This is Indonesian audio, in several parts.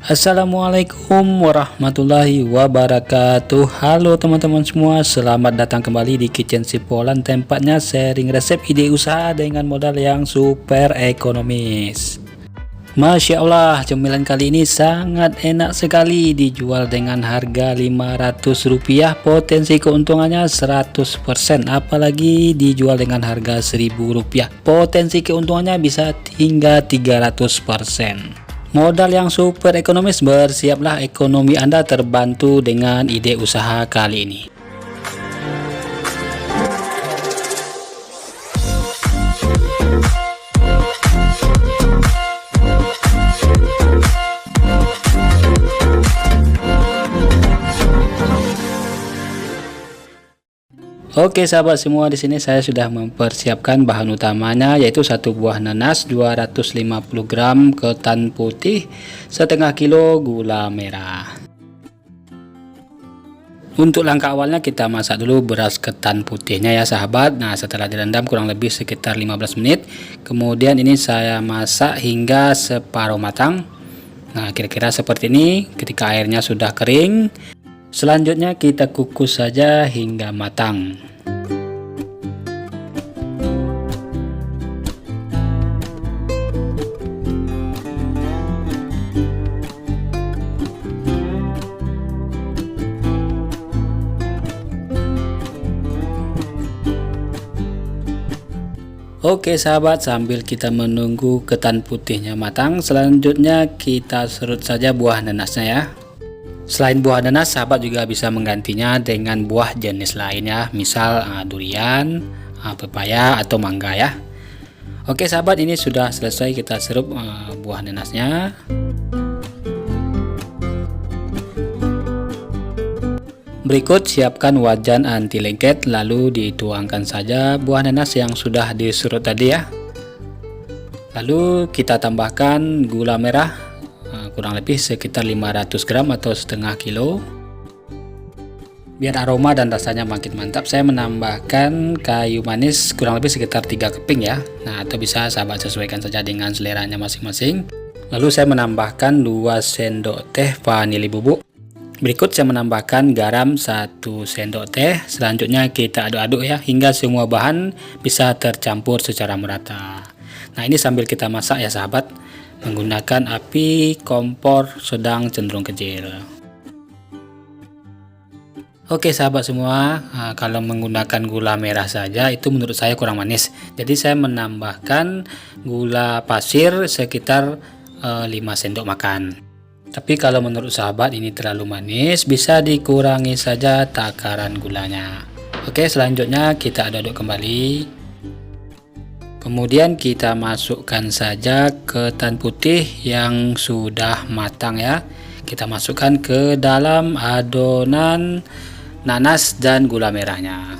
Assalamualaikum warahmatullahi wabarakatuh. Halo teman-teman semua, selamat datang kembali di Kitchen Sipolan, tempatnya sharing resep ide usaha dengan modal yang super ekonomis. Masya Allah, cemilan kali ini sangat enak sekali, dijual dengan harga Rp500, potensi keuntungannya 100%, apalagi dijual dengan harga Rp1000, potensi keuntungannya bisa hingga 300%. Modal yang super ekonomis, bersiaplah ekonomi Anda terbantu dengan ide usaha kali ini. Oke sahabat semua, di sini saya sudah mempersiapkan bahan utamanya, yaitu 1 buah nanas, 250 gram ketan putih, setengah kilo gula merah. Untuk langkah awalnya kita masak dulu beras ketan putihnya ya sahabat. Nah, setelah direndam kurang lebih sekitar 15 menit, kemudian ini saya masak hingga separuh matang. Nah, kira-kira seperti ini. Ketika airnya sudah kering, selanjutnya kita kukus saja hingga matang. Oke sahabat, sambil kita menunggu ketan putihnya matang, selanjutnya kita serut saja buah nanasnya ya. Selain buah nanas, sahabat juga bisa menggantinya dengan buah jenis lainnya, misal durian, pepaya atau mangga ya. Oke sahabat, ini sudah selesai kita serut buah nanasnya. Berikut siapkan wajan anti lengket, lalu dituangkan saja buah nanas yang sudah diserut tadi ya. Lalu kita tambahkan gula merah kurang lebih sekitar 500 gram atau setengah kilo. Biar aroma dan rasanya makin mantap, saya menambahkan kayu manis kurang lebih sekitar 3 keping ya. Nah, atau bisa sahabat sesuaikan saja dengan seleranya masing-masing. Lalu saya menambahkan 2 sendok teh vanili bubuk. Berikut saya menambahkan garam 1 sendok teh. Selanjutnya kita aduk-aduk ya hingga semua bahan bisa tercampur secara merata. Nah, ini sambil kita masak ya sahabat, menggunakan api kompor sedang cenderung kecil. Oke sahabat semua, kalau menggunakan gula merah saja itu menurut saya kurang manis. Jadi saya menambahkan gula pasir sekitar 5 sendok makan. Tapi kalau menurut sahabat ini terlalu manis, bisa dikurangi saja takaran gulanya. Oke, selanjutnya kita aduk-aduk kembali. Kemudian kita masukkan saja ketan putih yang sudah matang ya. Kita masukkan ke dalam adonan nanas dan gula merahnya.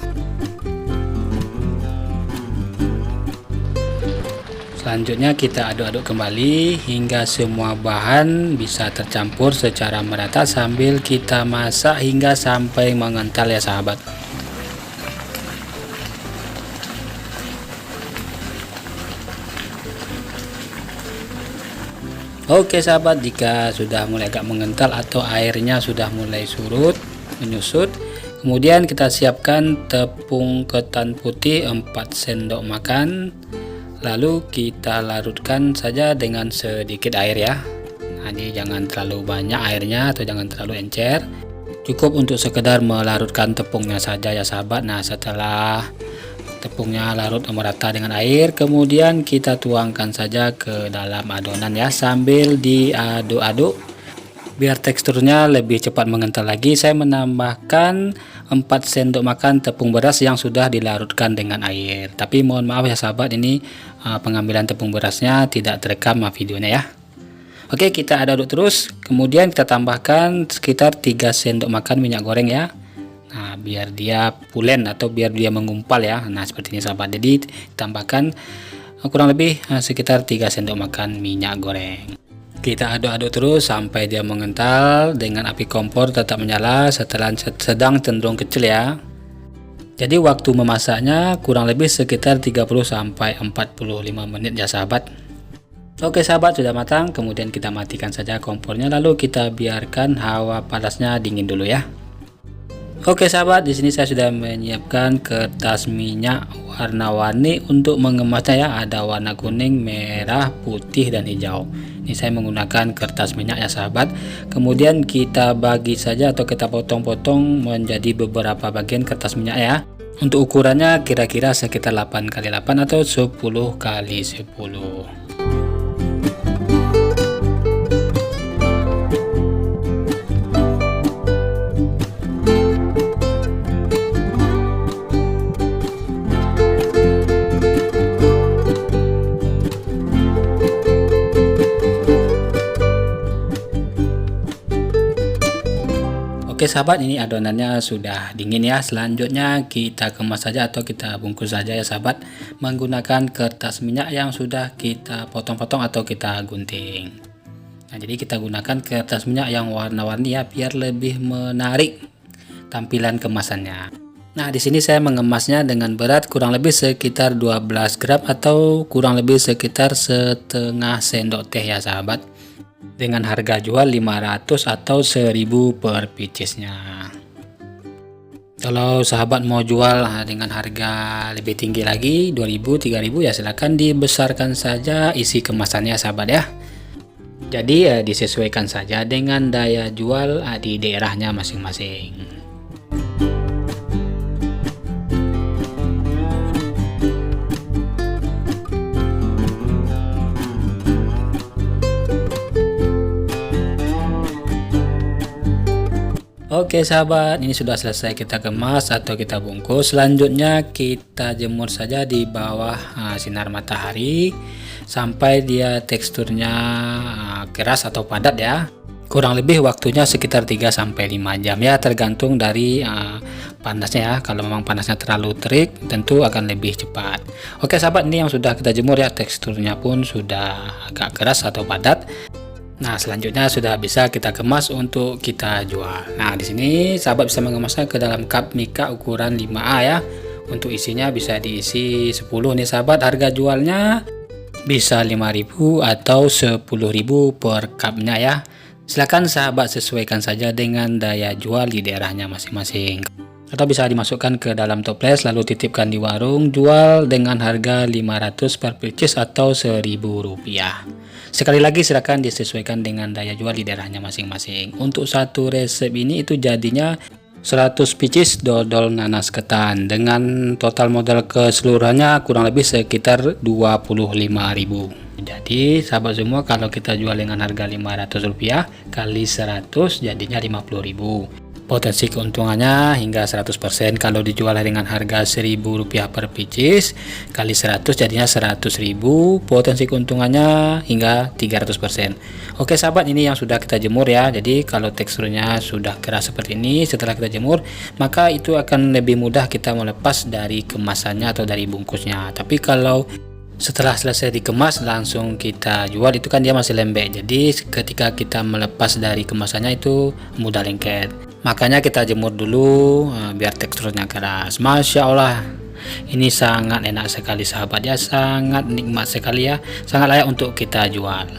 Selanjutnya kita aduk-aduk kembali hingga semua bahan bisa tercampur secara merata sambil kita masak hingga sampai mengental ya sahabat. Oke sahabat, jika sudah mulai agak mengental atau airnya sudah mulai surut, menyusut, kemudian kita siapkan tepung ketan putih 4 sendok makan. Lalu kita larutkan saja dengan sedikit air ya. Nah, ini jangan terlalu banyak airnya atau jangan terlalu encer. Cukup untuk sekedar melarutkan tepungnya saja ya sahabat. Nah, setelah tepungnya larut merata dengan air, kemudian kita tuangkan saja ke dalam adonan ya sambil diaduk-aduk. Biar teksturnya lebih cepat mengental lagi, saya menambahkan 4 sendok makan tepung beras yang sudah dilarutkan dengan air. Tapi mohon maaf ya sahabat, ini pengambilan tepung berasnya tidak terekam videonya ya. Oke, kita aduk terus. Kemudian kita tambahkan sekitar 3 sendok makan minyak goreng ya. Nah, biar dia pulen atau biar dia menggumpal ya. Nah, seperti ini sahabat. Jadi tambahkan kurang lebih sekitar 3 sendok makan minyak goreng. Kita aduk-aduk terus sampai dia mengental dengan api kompor tetap menyala setelah sedang cenderung kecil ya. Jadi waktu memasaknya kurang lebih sekitar 30 sampai 45 menit ya sahabat. Oke sahabat, sudah matang, kemudian kita matikan saja kompornya, lalu kita biarkan hawa panasnya dingin dulu ya. Oke sahabat, di sini saya sudah menyiapkan kertas minyak warna-warni untuk mengemasnya ya. Ada warna kuning, merah, putih, dan hijau. Ini saya menggunakan kertas minyak ya sahabat. Kemudian kita bagi saja atau kita potong-potong menjadi beberapa bagian kertas minyak ya. Untuk ukurannya kira-kira sekitar 8x8 atau 10x10. Oke sahabat, ini adonannya sudah dingin ya. Selanjutnya kita kemas saja atau kita bungkus saja ya sahabat, menggunakan kertas minyak yang sudah kita potong-potong atau kita gunting. Nah, jadi kita gunakan kertas minyak yang warna-warni ya, biar lebih menarik tampilan kemasannya. Nah, di sini saya mengemasnya dengan berat kurang lebih sekitar 12 gram atau kurang lebih sekitar setengah sendok teh ya sahabat. Dengan harga jual 500 atau 1000 per piecesnya. Kalau sahabat mau jual dengan harga lebih tinggi lagi 2000 3000 ya silahkan dibesarkan saja isi kemasannya sahabat ya. Jadi disesuaikan saja dengan daya jual di daerahnya masing-masing. Oke sahabat, ini sudah selesai kita kemas atau kita bungkus. Selanjutnya kita jemur saja di bawah sinar matahari sampai dia teksturnya keras atau padat ya. Kurang lebih waktunya sekitar 3-5 jam ya, tergantung dari panasnya ya. Kalau memang panasnya terlalu terik tentu akan lebih cepat. Oke sahabat, ini yang sudah kita jemur ya, teksturnya pun sudah agak keras atau padat. Nah, selanjutnya sudah bisa kita kemas untuk kita jual. Nah, di sini sahabat bisa mengemasnya ke dalam cup Mika ukuran 5A ya. Untuk isinya bisa diisi 10 nih sahabat. Harga jualnya bisa 5.000 atau 10.000 per cupnya ya. Silakan sahabat sesuaikan saja dengan daya jual di daerahnya masing-masing. Atau bisa dimasukkan ke dalam toples lalu titipkan di warung, jual dengan harga 500 per pieces atau 1.000 rupiah. Sekali lagi silakan disesuaikan dengan daya jual di daerahnya masing-masing. Untuk satu resep ini itu jadinya 100 pieces dodol nanas ketan dengan total modal keseluruhannya kurang lebih sekitar 25.000. Jadi sahabat semua, kalau kita jual dengan harga 500 rupiah kali 100 jadinya 50.000. Potensi keuntungannya hingga 100%. Kalau dijual dengan harga 1.000 rupiah per pieces kali 100 jadinya 100.000, potensi keuntungannya hingga 300%. Oke sahabat, ini yang sudah kita jemur ya. Jadi kalau teksturnya sudah keras seperti ini setelah kita jemur, maka itu akan lebih mudah kita melepas dari kemasannya atau dari bungkusnya. Tapi kalau setelah selesai dikemas langsung kita jual, itu kan dia masih lembek. Jadi ketika kita melepas dari kemasannya itu mudah lengket. Makanya kita jemur dulu biar teksturnya keras. Masya Allah, ini sangat enak sekali sahabat ya, sangat nikmat sekali ya, sangat layak untuk kita jual.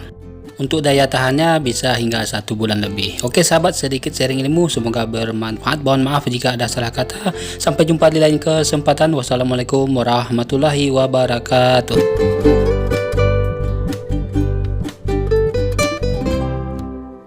Untuk daya tahannya bisa hingga 1 bulan lebih. Oke sahabat, sedikit sharing ilmu, semoga bermanfaat. Mohon maaf jika ada salah kata. Sampai jumpa di lain kesempatan. Wassalamualaikum warahmatullahi wabarakatuh.